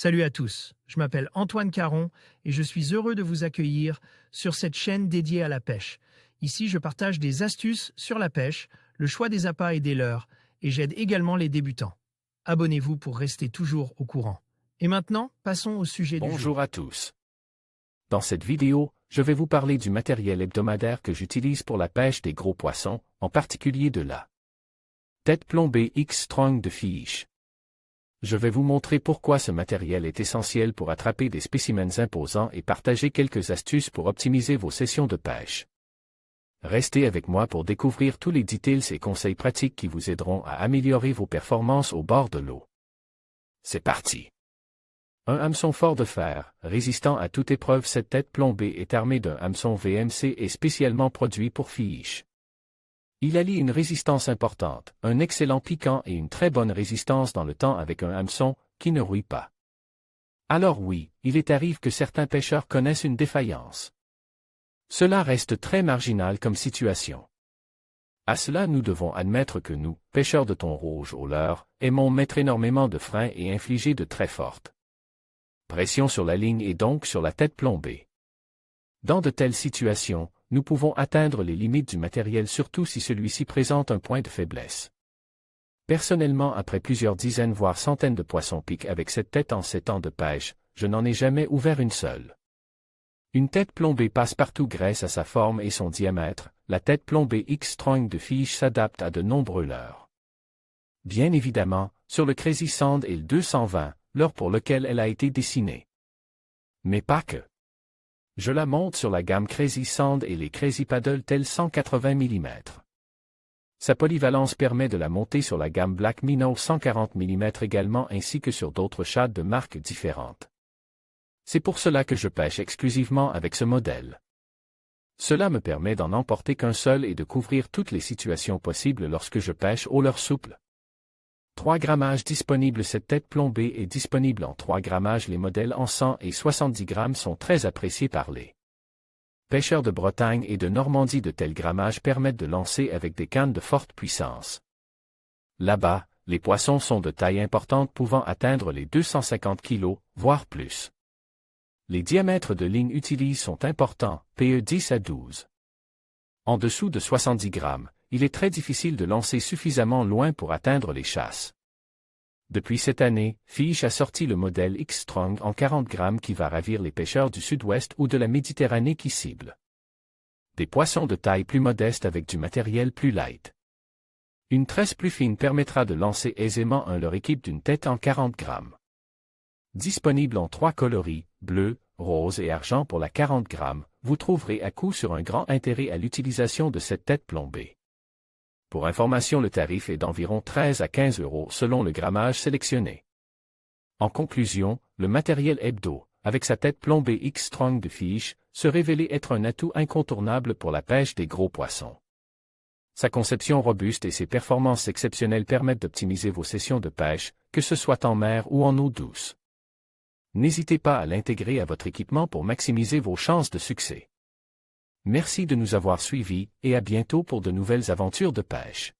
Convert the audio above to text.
Salut à tous, je m'appelle Antoine Caron et je suis heureux de vous accueillir sur cette chaîne dédiée à la pêche. Ici, je partage des astuces sur la pêche, le choix des appâts et des leurres, et j'aide également les débutants. Abonnez-vous pour rester toujours au courant. Et maintenant, passons au sujet du jour. Bonjour à tous. Dans cette vidéo, je vais vous parler du matériel hebdomadaire que j'utilise pour la pêche des gros poissons, en particulier de la tête plombée X-Strong de Fiche. Je vais vous montrer pourquoi ce matériel est essentiel pour attraper des spécimens imposants et partager quelques astuces pour optimiser vos sessions de pêche. Restez avec moi pour découvrir tous les details et conseils pratiques qui vous aideront à améliorer vos performances au bord de l'eau. C'est parti! Un hameçon fort de fer, résistant à toute épreuve. Cette tête plombée est armée d'un hameçon VMC et spécialement produit pour Fiche. Il allie une résistance importante, un excellent piquant et une très bonne résistance dans le temps avec un hameçon qui ne rouille pas. Alors oui, il arrive que certains pêcheurs connaissent une défaillance. Cela reste très marginal comme situation. À cela, nous devons admettre que nous, pêcheurs de thon rouge au leurre, aimons mettre énormément de freins et infliger de très fortes pressions sur la ligne et donc sur la tête plombée. Dans de telles situations, nous pouvons atteindre les limites du matériel, surtout si celui-ci présente un point de faiblesse. Personnellement, après plusieurs dizaines voire centaines de poissons piques avec cette tête en 7 ans de pêche, je n'en ai jamais ouvert une seule. Une tête plombée passe partout grâce à sa forme et son diamètre. La tête plombée X-Strong de Fiche s'adapte à de nombreux leurres. Bien évidemment, sur le Crazy Sand et le 220, leurre pour lequel elle a été dessinée. Mais pas que. Je la monte sur la gamme Crazy Sand et les Crazy Paddle tel 180 mm. Sa polyvalence permet de la monter sur la gamme Black Minnow 140 mm également ainsi que sur d'autres shad de marques différentes. C'est pour cela que je pêche exclusivement avec ce modèle. Cela me permet d'en emporter qu'un seul et de couvrir toutes les situations possibles lorsque je pêche au leurre souple. 3 grammages disponibles. Cette tête plombée est disponible en 3 grammages. Les modèles en 100 et 70 grammes sont très appréciés par les pêcheurs de Bretagne et de Normandie. De tels grammages permettent de lancer avec des cannes de forte puissance. Là-bas, les poissons sont de taille importante pouvant atteindre les 250 kg, voire plus. Les diamètres de ligne utilisés sont importants, PE 10 à 12. En dessous de 70 grammes, il est très difficile de lancer suffisamment loin pour atteindre les chasses. Depuis cette année, Fiche a sorti le modèle X-Strong en 40 grammes qui va ravir les pêcheurs du sud-ouest ou de la Méditerranée qui ciblent des poissons de taille plus modeste avec du matériel plus light. Une tresse plus fine permettra de lancer aisément un leurre équipe d'une tête en 40 grammes. Disponible en 3 coloris, bleu, rose et argent pour la 40 grammes, vous trouverez à coup sur un grand intérêt à l'utilisation de cette tête plombée. Pour information, le tarif est d'environ 13 à 15 € selon le grammage sélectionné. En conclusion, le matériel hebdo, avec sa tête plombée X-Strong de Fiche, se révélait être un atout incontournable pour la pêche des gros poissons. Sa conception robuste et ses performances exceptionnelles permettent d'optimiser vos sessions de pêche, que ce soit en mer ou en eau douce. N'hésitez pas à l'intégrer à votre équipement pour maximiser vos chances de succès. Merci de nous avoir suivis et à bientôt pour de nouvelles aventures de pêche.